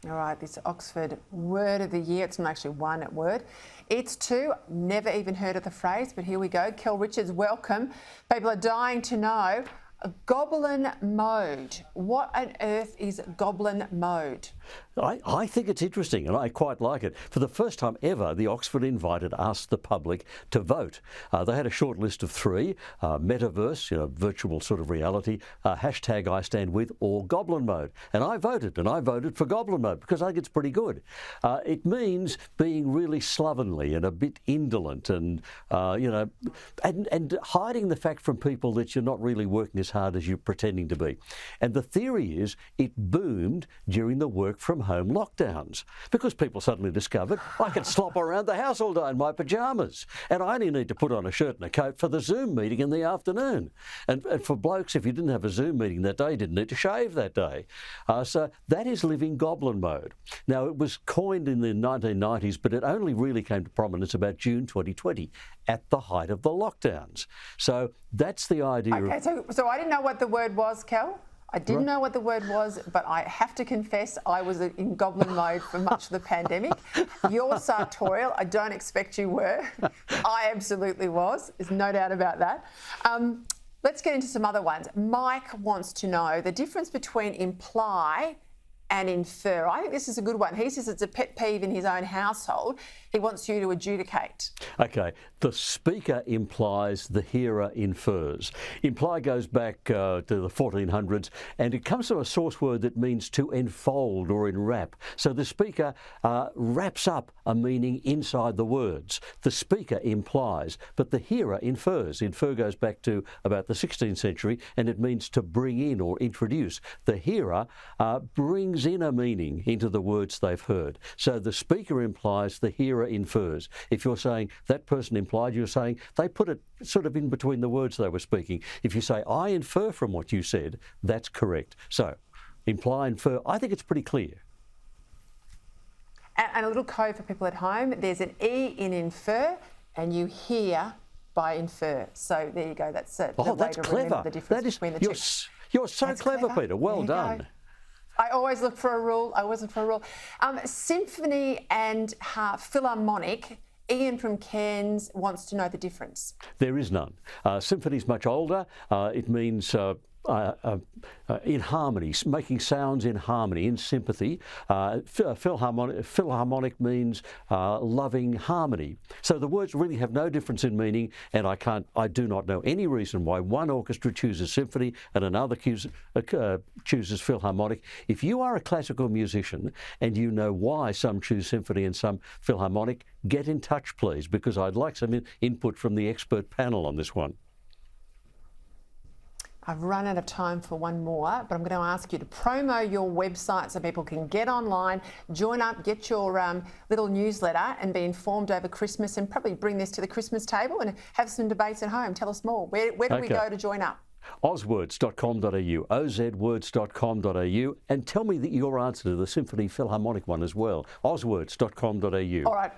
All right, this Oxford word of the year, it's not actually one word. It's two. Never even heard of the phrase, but here we go. Kel Richards, welcome. People are dying to know. Goblin mode. What on earth is goblin mode? I think it's interesting and I quite like it. For the first time ever, the Oxford Invited asked the public to vote. They had a short list of three, Metaverse, virtual sort of reality, hashtag I stand with, or Goblin mode. And I voted for Goblin mode because I think it's pretty good. It means being really slovenly and a bit indolent and, and hiding the fact from people that you're not really working as hard as you're pretending to be. And the theory is it boomed during the work from home lockdowns because people suddenly discovered I could slop around the house all day in my pyjamas and I only need to put on a shirt and a coat for the Zoom meeting in the afternoon. And for blokes, if you didn't have a Zoom meeting that day, you didn't need to shave that day. So that is living goblin mode. Now, it was coined in the 1990s, but it only really came to prominence about June 2020 at the height of the lockdowns. So that's the idea. Okay, so I didn't know what the word was, Kel. I didn't know what the word was, but I have to confess I was in goblin mode for much of the pandemic. You're sartorial. I don't expect you were. I absolutely was. There's no doubt about that. Let's get into some other ones. Mike wants to know the difference between imply and infer. I think this is a good one. He says it's a pet peeve in his own household. He wants you to adjudicate. Okay, the speaker implies, the hearer infers. Imply goes back to the 1400s and it comes from a source word that means to enfold or enwrap. So the speaker wraps up a meaning inside the words. The speaker implies, but the hearer infers. Infer goes back to about the 16th century and it means to bring in or introduce. The hearer brings in a meaning into the words they've heard. So the speaker implies, the hearer infers. If you're saying that person implied, you're saying they put it sort of in between the words they were speaking. If you say, I infer from what you said, that's correct. So imply, infer, I think it's pretty clear. And a little code for people at home, there's an E in infer and you hear by infer. So there you go. That's it. That's clever. The difference between the two. You're so clever, Peter. Well done. I always look for a rule. Symphony and philharmonic. Ian from Cairns wants to know the difference. There is none. Symphony's much older. It means in harmony, making sounds in harmony, in sympathy. Philharmonic means loving harmony. So the words really have no difference in meaning, and I do not know any reason why one orchestra chooses symphony and another chooses philharmonic. If you are a classical musician and you know why some choose symphony and some philharmonic, get in touch, please, because I'd like some input from the expert panel on this one. I've run out of time for one more, but I'm going to ask you to promo your website so people can get online, join up, get your little newsletter and be informed over Christmas and probably bring this to the Christmas table and have some debates at home. Tell us more. Where do we go to join up? Ozwords.com.au, ozwords.com.au, and tell me your answer to the Symphony Philharmonic one as well. Ozwords.com.au. All right.